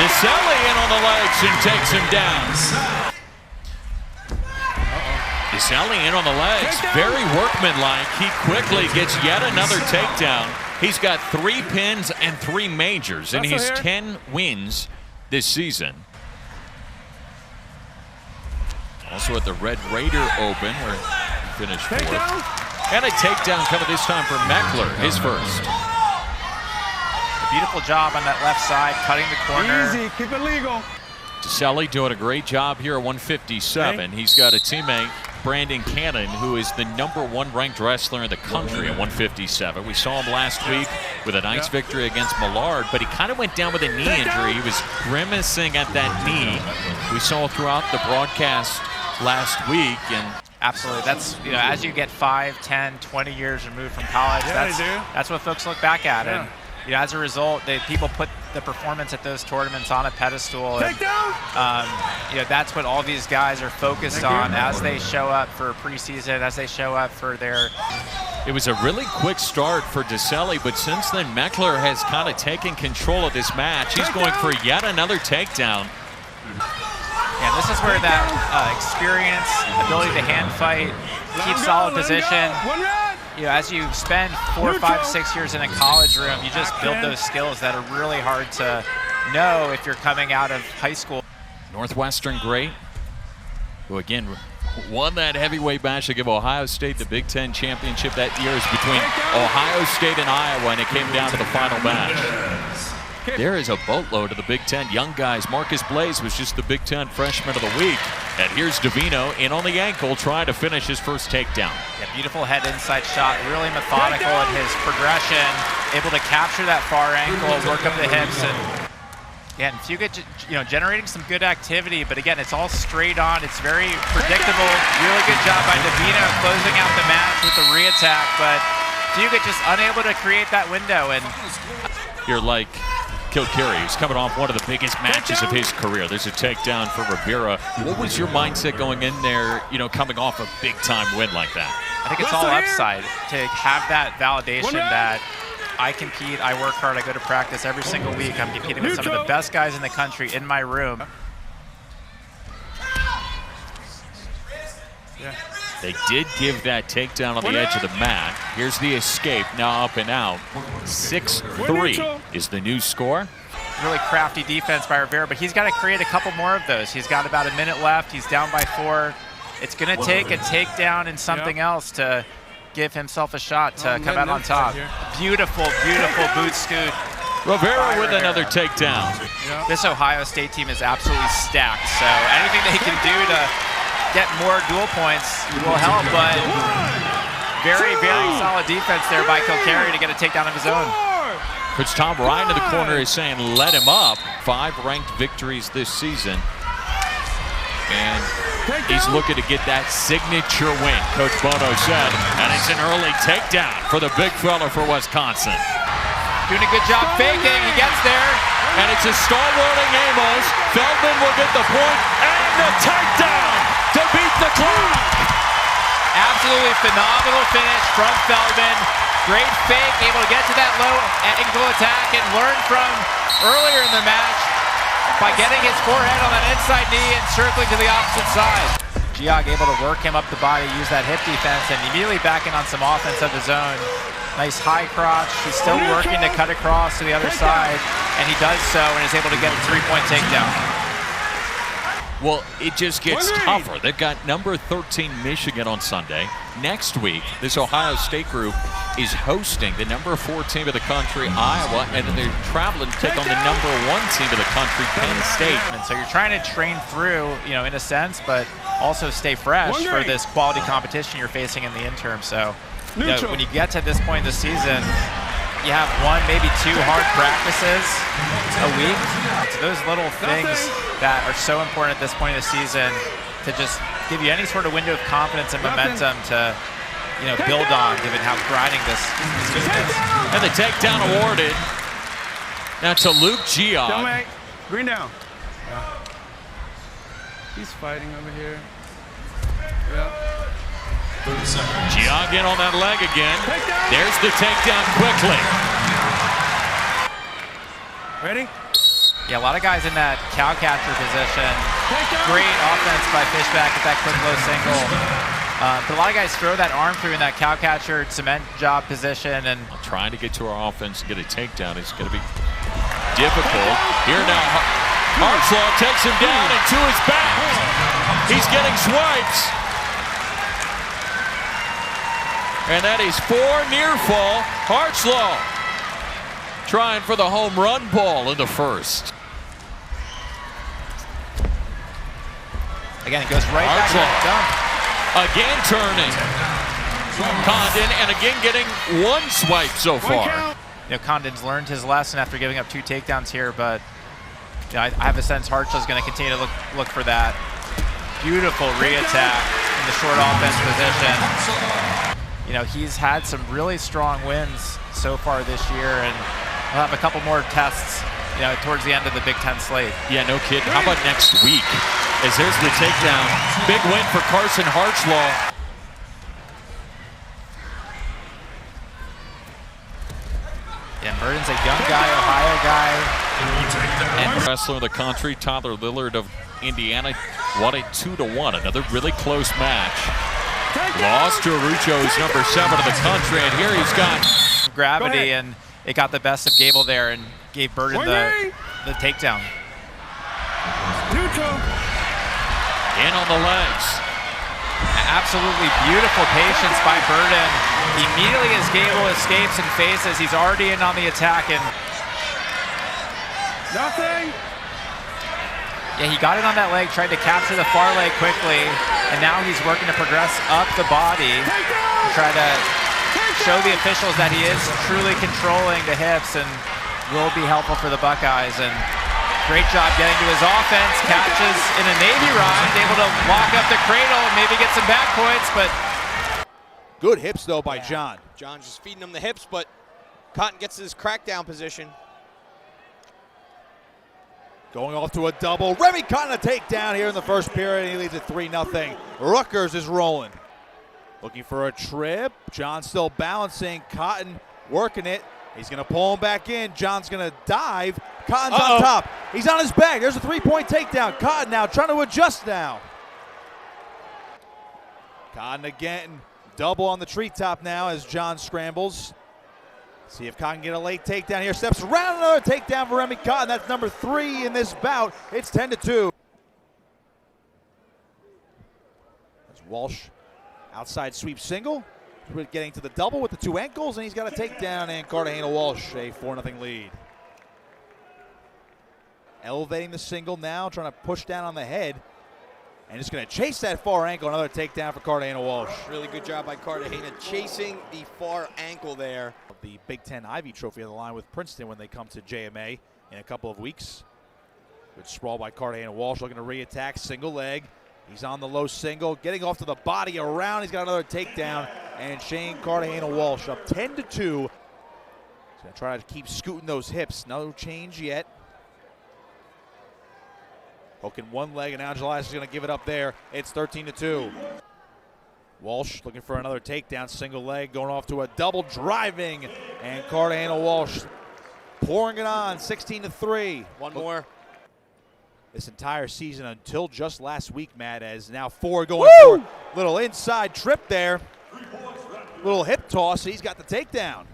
Deselli in on the legs and takes him down. Deselli in on the legs, very workmanlike. He quickly gets yet another takedown. He's got 3 pins and 3 majors, and he's 10 wins this season. Also at the Red Raider Open, where he finished 4th. And a takedown coming this time for Meckler, his first. Beautiful job on that left side, cutting the corner. Easy, keep it legal. Deselli doing a great job here at 157. He's got a teammate, Brandon Cannon, who is the #1 ranked wrestler in the country at 157. We saw him last week with a nice victory against Millard, but he kind of went down with a knee injury. He was grimacing at that knee. We saw throughout the broadcast last week. And absolutely, that's, you know, as you get 5, 10, 20 years removed from college, that's what folks look back at. And you know, as a result, people put the performance at those tournaments on a pedestal. And, you know, that's what all these guys are focused on as they show up for preseason, as they show up for their... It was a really quick start for Deselli, but since then, Meckler has kind of taken control of this match. He's going for yet another takedown. And this is where that experience, ability to hand fight, keep solid position. You know, as you spend 4, 5, 6 years in a college room, you just build those skills that are really hard to know if you're coming out of high school. Northwestern great, who again won that heavyweight match to give Ohio State the Big Ten championship that year. Is between Ohio State and Iowa, and it came down to the final match. There is a boatload of the Big Ten young guys. Marcus Blaze was just the Big Ten freshman of the week. And here's Davino in on the ankle, trying to finish his first takedown. Yeah, beautiful head inside shot, really methodical in his progression, able to capture that far ankle, work up the hips, and yeah, and Fugit, you know, generating some good activity, but again, it's all straight on. It's very predictable. Really good job by Davino closing out the match with the re-attack, but Fugit just unable to create that window. And you're like Kilcarry, who's coming off one of the biggest matches of his career. There's a takedown for Rivera. What was your mindset going in there, you know, coming off a big-time win like that? I think it's all upside to have that validation that I compete, I work hard, I go to practice every single week. I'm competing with some of the best guys in the country in my room. They did give that takedown on the edge of the mat. Here's the escape, now up and out. 6-3 is the new score. Really crafty defense by Rivera, but he's got to create a couple more of those. He's got about a minute left. He's down by 4. It's going to take a takedown and something else to give himself a shot to come out on top. Beautiful, beautiful boot scoot. Rivera with another takedown. This Ohio State team is absolutely stacked, so anything they can do to get more dual points will help, but very, very solid defense there by Kilcarry to get a takedown of his own. Coach Tom Ryan in the corner is saying let him up. 5 ranked victories this season. And he's looking to get that signature win, Coach Bono said. And it's an early takedown for the big fella for Wisconsin. Doing a good job faking, he gets there. And it's a stalwarting Amos. Feldman will get the point and the takedown to beat the clock. Absolutely phenomenal finish from Feldman. Great fake, able to get to that low ankle attack and learn from earlier in the match by getting his forehead on that inside knee and circling to the opposite side. Giog able to work him up the body, use that hip defense, and immediately backing on some offense of his own. Nice high crotch. He's still working to cut across to the other side, and he does so and is able to get a 3-point takedown. Well, it just gets tougher. They've got number 13 Michigan on Sunday. Next week, this Ohio State group is hosting the number 4 team of the country, Iowa, and then they're traveling to take on the number 1 team of the country, Penn State. And so you're trying to train through, you know, in a sense, but also stay fresh for this quality competition you're facing in the interim. So, you know, when you get to this point in the season, you have 1, maybe 2 hard practices a week. It's those little things that are so important at this point of the season to just give you any sort of window of confidence and momentum to, you know, build on, given how grinding this week is. And the takedown awarded. Now to Luke Giog. Green down. He's fighting over here. Giog in on that leg again. There's the takedown quickly. Ready? Yeah, a lot of guys in that cow catcher position. Great offense by Fishback at that quick low single. But a lot of guys throw that arm through in that cow catcher cement job position. And trying to get to our offense and get a takedown is going to be difficult. Here now, Hartslaw takes him down and to his back. He's getting swipes. And that is 4 near fall. Hartslaw trying for the home run ball in the first. Again, it goes right back to that dump. Again turning. Condon, and again getting 1 swipe so far. You know, Condon's learned his lesson after giving up 2 takedowns here, but you know, I have a sense Hartslaw's going to continue to look for that. Beautiful re-attack in the short offense position. You know, he's had some really strong wins so far this year, and he'll have a couple more tests, you know, towards the end of the Big Ten slate. Yeah, no kidding. How about next week? As there's the takedown. Big win for Carson Hartslaw. Yeah, Burden's a young guy, Ohio guy. And wrestler of the country, Tyler Lillard of Indiana, won it 2-1. Another really close match. Lost to Arucho, who's number 7 of the country, and here he's got gravity, and it got the best of Gable there and gave Burden the takedown. Neutral. In on the legs. Absolutely beautiful patience by Burden. Immediately as Gable escapes and faces, he's already in on the attack. And Nothing. yeah, he got it on that leg, tried to capture the far leg quickly, and now he's working to progress up the body to try to show the officials that he is truly controlling the hips and will be helpful for the Buckeyes. And great job getting to his offense, catches in a Navy ride, able to lock up the cradle and maybe get some back points, but good hips though by John. John just feeding him the hips, but Cotton gets his crackdown position. Going off to a double. Remy Cotton a takedown here in the first period, and he leads it 3-0. Rutgers is rolling. Looking for a trip. John still balancing. Cotton working it. He's going to pull him back in. John's going to dive. Cotton's on top. He's on his back. There's a 3-point takedown. Cotton now trying to adjust now. Cotton again. Double on the treetop now as John scrambles. See if Cotton can get a late takedown here. Steps around, another takedown for Remy Cotton. That's number 3 in this bout. It's 10-2. As Walsh, outside sweep single. Getting to the double with the 2 ankles, and he's got a takedown, and Cartagena-Walsh a 4-0 lead. Elevating the single now, trying to push down on the head. And just going to chase that far ankle. Another takedown for Cartagena-Walsh. Really good job by Cartagena chasing the far ankle there. The Big Ten Ivy Trophy on the line with Princeton when they come to JMA in a couple of weeks. Good sprawl by Cartagena-Walsh, looking to re-attack, single leg. He's on the low single, getting off to the body around. He's got another takedown, and Shane Cartagena-Walsh up 10-2. He's going to try to keep scooting those hips. No change yet. Hooking one leg, and Angelis is going to give it up there. It's 13-2. Walsh looking for another takedown, single leg, going off to a double, driving, and Cartagena-Walsh pouring it on, 16-3. One more. This entire season until just last week, Matt, as now Ford going for a little inside trip there. Little hip toss, he's got the takedown.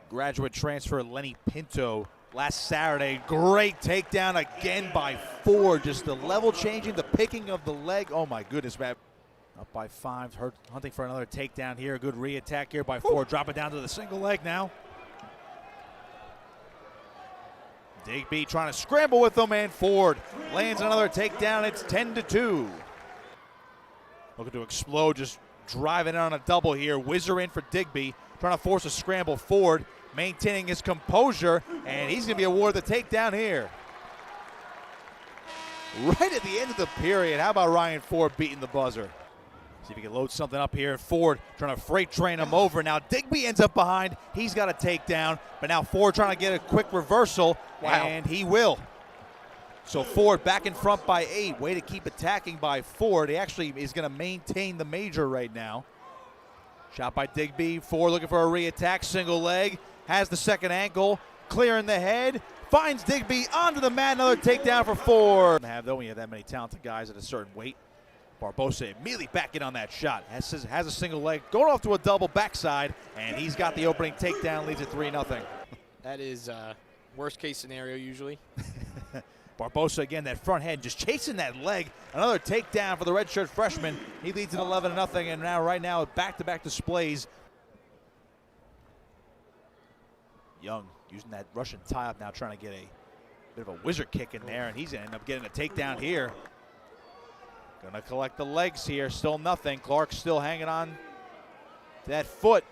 Graduate transfer Lenny Pinto last Saturday, great takedown again by Ford. Just the level changing, the picking of the leg. Oh my goodness, Matt. Up by 5, hunting for another takedown here. Good re-attack here by Ford. Drop it down to the single leg now. Digby trying to scramble with him, and Ford lands another takedown. It's 10-2. Looking to explode, just driving on a double here. Whizzer in for Digby, trying to force a scramble. Ford maintaining his composure, and he's going to be awarded the takedown here. Right at the end of the period, how about Ryan Ford beating the buzzer? See if he can load something up here. Ford trying to freight train him over. Now Digby ends up behind. He's got a takedown, but now Ford trying to get a quick reversal, and he will. So Ford back in front by 8. Way to keep attacking by Ford. He actually is going to maintain the major right now. Shot by Digby. Ford looking for a re-attack. Single leg. Has the second ankle. Clearing the head. finds Digby onto the mat, another takedown for 4. Though when you have that many talented guys at a certain weight. Barbosa immediately back in on that shot. Has a single leg, going off to a double backside, and he's got the opening takedown, leads it 3-0. That is worst case scenario usually. Barbosa again, that front head, just chasing that leg. Another takedown for the redshirt freshman. He leads it 11-0, and now right now back-to-back displays. Young using that Russian tie-up now, trying to get a bit of a wizard kick in there, and he's going to end up getting a takedown here. Going to collect the legs here, still nothing. Clark still hanging on to that foot.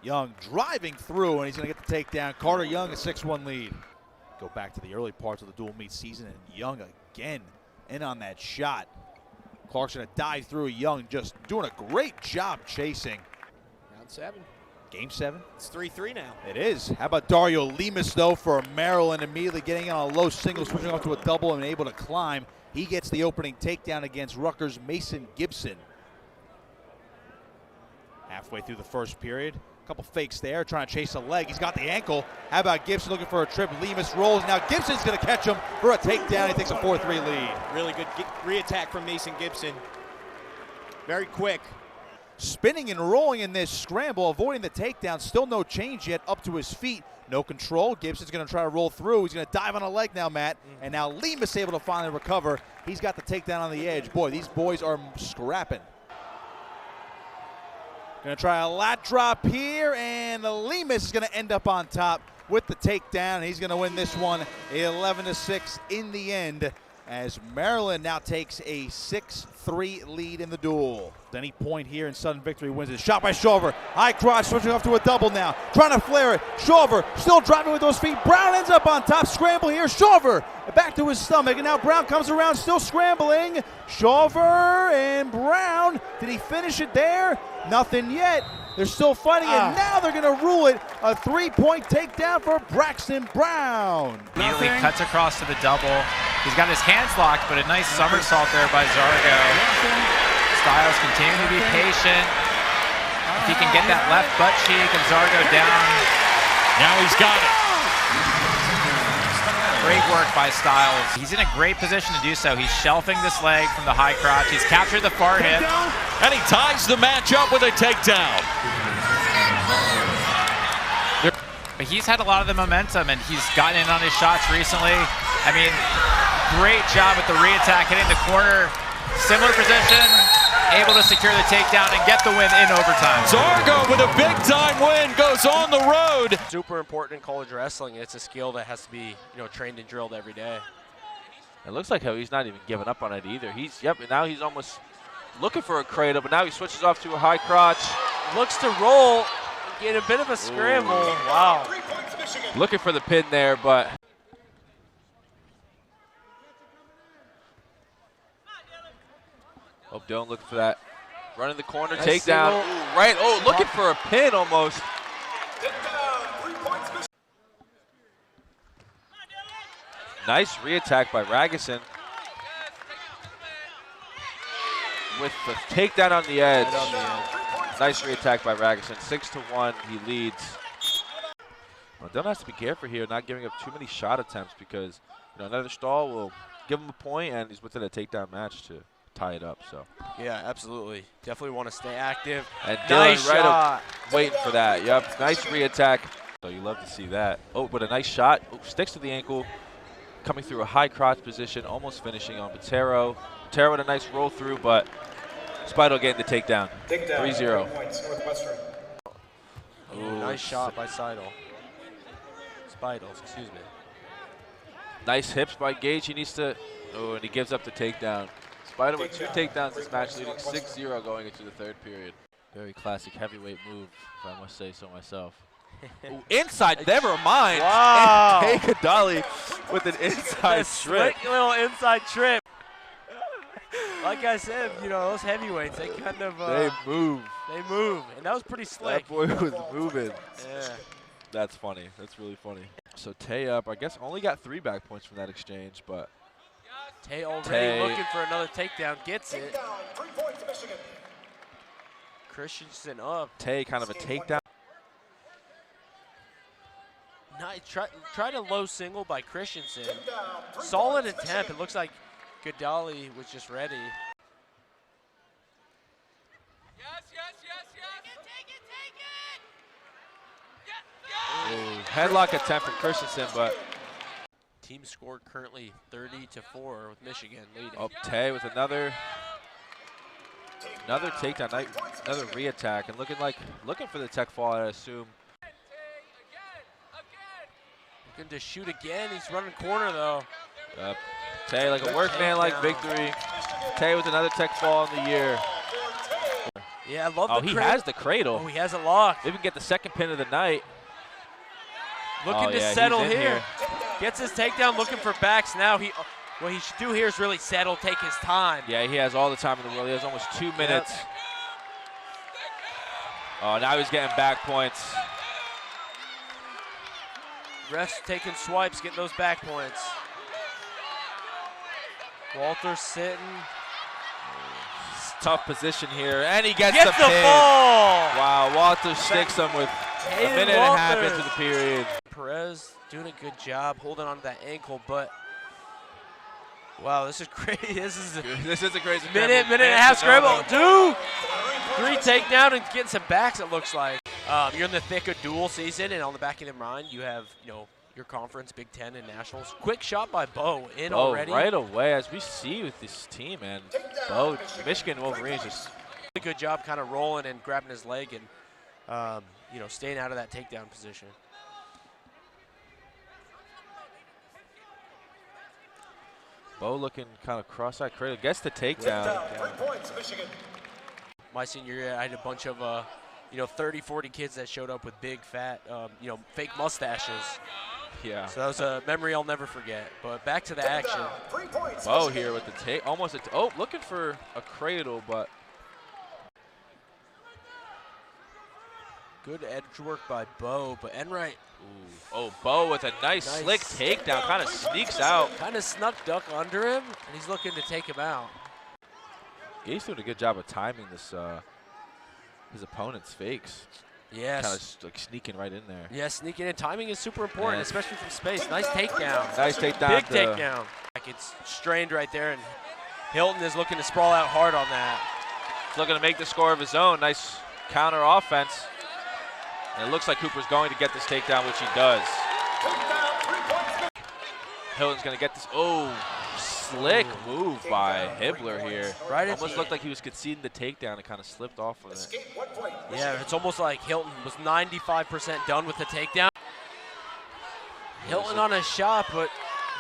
Young driving through, and he's going to get the takedown. Carter Young, a 6-1 lead. Go back to the early parts of the dual meet season, and Young again in on that shot. Clark's going to dive through. Young just doing a great job chasing. Round 7. Game 7. It's 3-3 now. It is. How about Dario Lemus, though, for Maryland, immediately getting in on a low single, switching off to a double and able to climb. He gets the opening takedown against Rutgers' Mason Gibson. Halfway through the first period. A couple fakes there, trying to chase a leg. He's got the ankle. How about Gibson looking for a trip? Lemus rolls. Now Gibson's going to catch him for a takedown. He takes a 4-3 lead. Really good re-attack from Mason Gibson. Very quick. Spinning and rolling in this scramble, avoiding the takedown. Still no change yet, up to his feet. No control. Gibson's going to try to roll through. He's going to dive on a leg now, Matt. And now Lemus able to finally recover. He's got the takedown on the edge. Boy, these boys are scrapping. Going to try a lat drop here, and Lemus is going to end up on top with the takedown. He's going to win this one 11-6 in the end, as Maryland now takes a 6-3 lead in the duel. Any point here and sudden victory wins it. Shot by Shawver. High crotch, switching off to a double now. Trying to flare it. Shawver still driving with those feet. Brown ends up on top. Scramble here. Shawver back to his stomach. And now Brown comes around, still scrambling. Shawver and Brown. Did he finish it there? Nothing yet. They're still fighting, and now they're going to rule it a 3-point takedown for Braxton Brown. Immediately cuts across to the double. He's got his hands locked, but a nice somersault there by Zargo. Styles continuing to be patient. If he can get that left butt cheek of Zargo down. Now he's got it. Great work by Styles. He's in a great position to do so. He's shelving this leg from the high crotch. He's captured the far hip. And he ties the match up with a takedown. But he's had a lot of the momentum, and he's gotten in on his shots recently. I mean, great job with the re-attack, hitting the corner. Similar position, able to secure the takedown and get the win in overtime. Zargo with a big-time win, goes on the road. Super important in college wrestling. It's a skill that has to be, trained and drilled every day. It looks like he's not even giving up on it either. Now he's almost looking for a cradle, but now he switches off to a high crotch. Looks to roll, get a bit of a scramble. Ooh. Wow. Looking for the pin there, but oh, Dylan looking for that. Running the corner, nice takedown. Ooh, right, looking for a pin almost. Nice re-attack by Ragusin. With the takedown on the edge. Nice re-attack by Ragusin. 6-1, he leads. Well, Dylan has to be careful here, not giving up too many shot attempts, because another stall will give him a point, and he's within a takedown match to tie it up. So yeah, absolutely. Definitely want to stay active. And Dylan nice right shot. up waiting for that. Yep, nice re-attack. So you love to see that. Oh, but a nice shot. Oh, sticks to the ankle. Coming through a high crotch position, almost finishing on Botero. Botero with a nice roll through, but Spidle getting the takedown. 3-0. Nice shot by Spidles, excuse me. Nice hips by Gage. He needs to, and he gives up the takedown. Spider with 2 takedowns this match, leading 6-0 going into the third period. Very classic heavyweight move, if I must say so myself. Ooh, inside, never mind. Wow. And take a dolly with an inside trip. Slick little inside trip. Like I said, those heavyweights, they kind of they move. They move, and that was pretty slick. That boy was moving. Yeah. That's funny. That's really funny. So Tay up, I guess only got 3 back points from that exchange, but Tay already looking for another takedown, gets it. Christensen up. Tay kind of a takedown. tried a low single by Christensen. Solid attempt. It looks like Gadali was just ready. Ooh, headlock attempt from Christensen, but Team scored currently 30-4 with Michigan leading. oh, Tay with another takedown, another re-attack, and looking for the tech fall, I assume. Looking to shoot again. He's running corner though. Tay like a workman-like victory. Tay with another tech fall in the year. Yeah, I love the Oh, he has the cradle. Oh, he has it locked. Maybe we can get the second pin of the night. Looking to yeah, settle he's in here. Gets his takedown, looking for backs now. What he should do here is really settle, take his time. Yeah, he has all the time in the world. He has almost 2 minutes. Yep. Oh, now he's getting back points. Refs taking swipes, getting those back points. Walter sitting. Tough position here, and he gets the the pin. ball! Wow, Walter sticks him with a minute and a half into the period. Perez doing a good job holding on to that ankle, but wow, this is crazy. This is a crazy minute and a half scramble. 3 takedown and getting some backs, it looks like. You're in the thick of dual season, and on the back of the mind, you have your conference, Big Ten, and Nationals. Quick shot by Bo already. Right away, as we see with this team, man. Bo, Michigan Wolverines just a good job kind of rolling and grabbing his leg and, staying out of that takedown position. Bo looking kind of cross-eyed cradle, gets the takedown. My senior year, I had a bunch of 30, 40 kids that showed up with big, fat, fake mustaches. Yeah. So that was a memory I'll never forget. But back to the action. Bo here with the take, almost looking for a cradle, but good edge work by Bo, but Enright. Oh, Bo with a nice slick takedown, kind of sneaks out. Kind of snuck duck under him, and he's looking to take him out. He's doing a good job of timing this, his opponent's fakes. Yes. Kind of like sneaking right in there. Yeah, sneaking in. Timing is super important, especially from space. Nice takedown. Nice takedown. Big takedown. It's strained right there, and Hilton is looking to sprawl out hard on that. He's looking to make the score of his own. Nice counter offense. And it looks like Cooper's going to get this takedown, which he does. Hilton's going to get this. Oh, slick move by Hibbler here. Right. Almost looked like he was conceding the takedown and kind of slipped off with it. Yeah, it's almost like Hilton was 95% done with the takedown. Hilton on a shot, but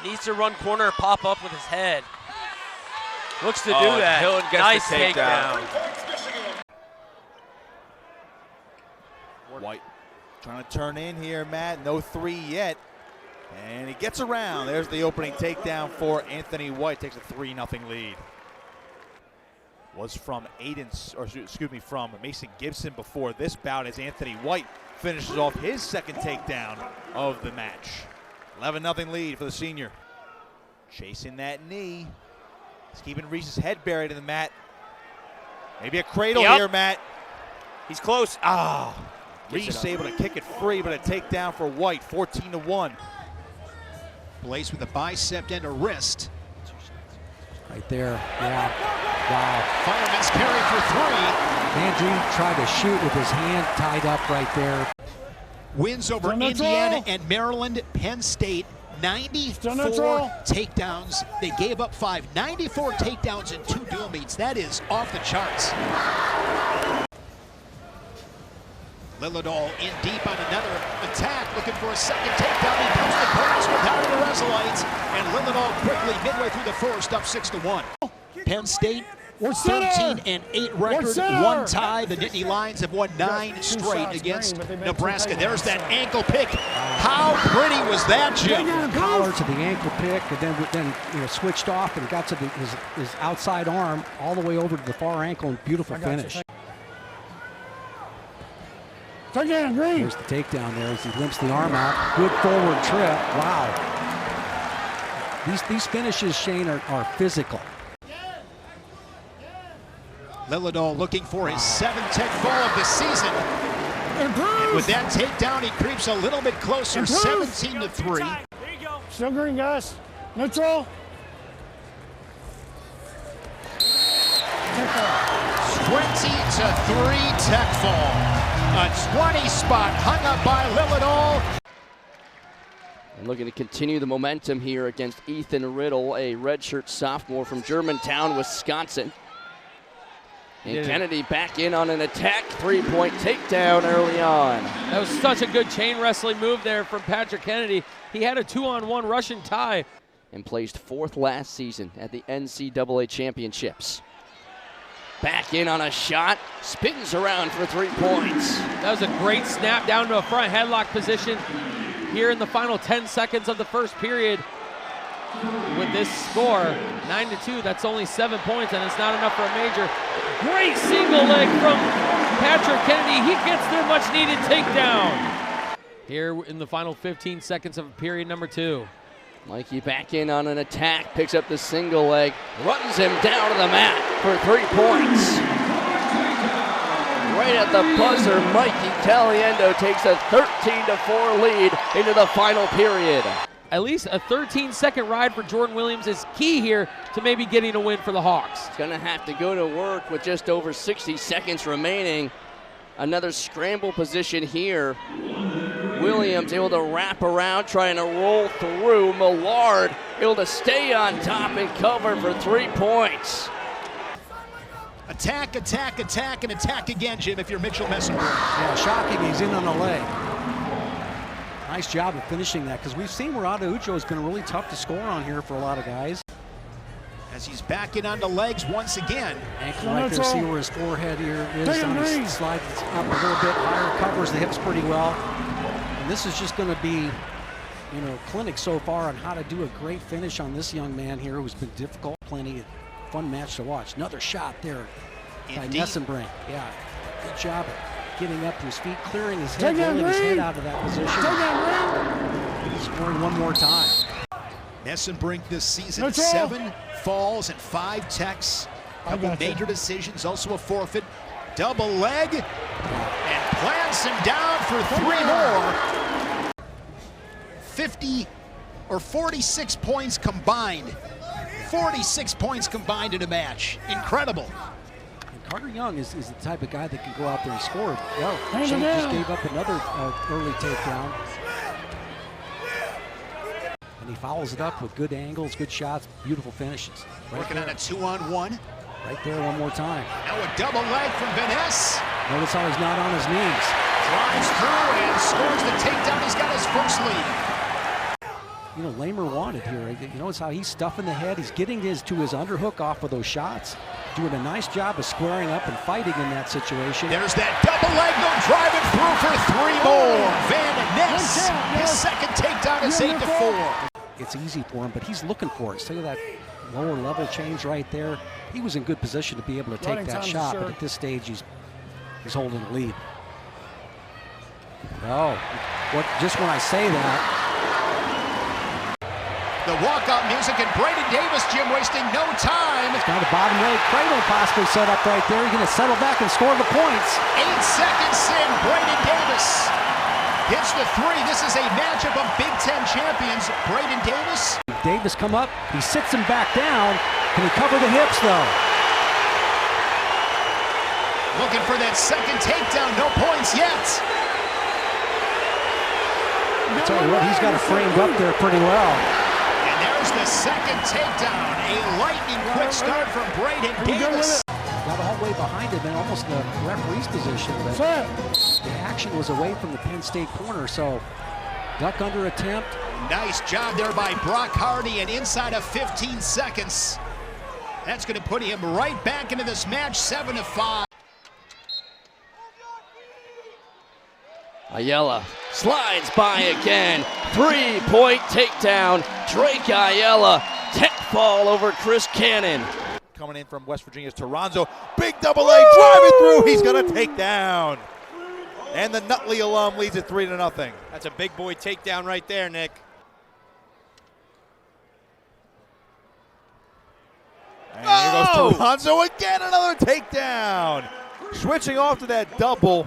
needs to run corner, pop up with his head. Looks to do that. Hilton gets nice the takedown. White trying to turn in here, Matt. No 3 yet. And he gets around. There's the opening takedown for Anthony White. Takes a 3-0 lead. Was from from Mason Gibson before this bout, as Anthony White finishes off his second takedown of the match. 11-0 lead for the senior. Chasing that knee. He's keeping Reese's head buried in the mat. Maybe a cradle here, Matt. He's close. Reese able to kick it free, but a takedown for White, 14-1. Blaze with a bicep and a wrist. Right there, yeah, wow. Fireman's carry for 3. Andrew tried to shoot with his hand tied up right there. Wins over Indiana and Maryland. Penn State, 94 takedowns. They gave up 5. 94 takedowns in 2 dual meets. That is off the charts. Lillidahl in deep on another attack, looking for a second takedown. He comes to pass without the Resolites, and Lillidahl quickly, midway through the first, up 6-1. Penn State, 13-8 record, 1 tie. The Nittany Lions have won 9 straight against Nebraska. There's that ankle pick. How pretty was that, Jim? Collar to the ankle pick, and then switched off and got to his outside arm all the way over to the far ankle, and beautiful finish. There's the takedown there as he limps the arm out. Good forward trip. Wow. These finishes, Shane, are physical. Lillidahl looking for his 7th tech fall of the season. And with that takedown, he creeps a little bit closer, 17-3. Still green, guys. Neutral. 20-3 tech fall. A 20 spot hung up by Lilidol. And looking to continue the momentum here against Ethan Riddle, a redshirt sophomore from Germantown, Wisconsin. And Kennedy back in on an attack, three-point takedown early on. That was such a good chain wrestling move there from Patrick Kennedy. He had a 2-on-1 Russian tie. And placed fourth last season at the NCAA championships. Back in on a shot, spins around for 3 points. That was a great snap down to a front headlock position here in the final 10 seconds of the first period. With this score, 9-2, that's only 7 points, and it's not enough for a major. Great single leg from Patrick Kennedy. He gets their much-needed takedown. Here in the final 15 seconds of period number 2. Mikey back in on an attack, picks up the single leg, runs him down to the mat for 3 points. Right at the buzzer, Mikey Caliendo takes a 13-4 lead into the final period. At least a 13-second ride for Jordan Williams is key here to maybe getting a win for the Hawks. He's gonna have to go to work with just over 60 seconds remaining. Another scramble position here. Williams able to wrap around, trying to roll through. Millard able to stay on top and cover for 3 points. Attack, attack, attack, and attack again, Jim, if you're Mitchell Messenger. Yeah, shocking, he's in on the leg. Nice job of finishing that, because we've seen where Adaucho has been really tough to score on here for a lot of guys. As he's backing on the legs once again. Ankle right there, see where his forehead here is on his slide. It's up a little bit higher, covers the hips pretty well. And this is just going to be, clinic so far on how to do a great finish on this young man here who's been difficult. Plenty fun match to watch. Another shot there by Nessenbrink. Yeah, good job of getting up to his feet, clearing his head, rolling his head out of that position. Scoring one more time. Nessenbrink this season, 7 falls and 5 techs. Couple major decisions, also a forfeit. Double leg, and plants him down for 3 more. 50 or 46 points combined. 46 points combined in a match. Incredible. And Carter Young is the type of guy that can go out there and score. Well, Shane just gave up another early takedown. And he follows it up with good angles, good shots, beautiful finishes. Working on a 2-on-1. Right there one more time. Now a double leg from Vaness. Notice how he's not on his knees. Drives through and scores the takedown. He's got his first lead. Lamer wanted here. You notice how he's stuffing the head. He's getting to his underhook off of those shots. Doing a nice job of squaring up and fighting in that situation. There's that double leg, though, driving through for 3 more. Van Ness, his second takedown is 8-4. It's easy for him, but he's looking for it. See that lower level change right there? He was in good position to be able to take that shot, but at this stage, he's holding the lead. Oh, just when I say that. The walkout music and Braden Davis, Jim, wasting no time. He's got a bottom leg cradle possibly set up right there. He's going to settle back and score the points. 8 seconds in, Braden Davis hits the 3. This is a matchup of Big Ten champions. Braden Davis. Davis come up. He sits him back down. Can he cover the hips, though? Looking for that second takedown. No points yet. I'll tell you what, he's got it framed up there pretty well. And there's the second takedown. A lightning quick start from Braden Davis. Got all the way behind him and almost the referee's position. But the action was away from the Penn State corner, so duck under attempt. Nice job there by Brock Hardy, and inside of 15 seconds, that's going to put him right back into this match, 7-5. Ayala slides by again. 3-point takedown. Drake Ayala. Tech fall over Chris Cannon. Coming in from West Virginia's Toronzo. Big double leg, driving through. He's going to take down. And the Nutley alum leads it 3-0. That's a big boy takedown right there, Nick. And here goes Toronzo again, another takedown. Switching off to that double.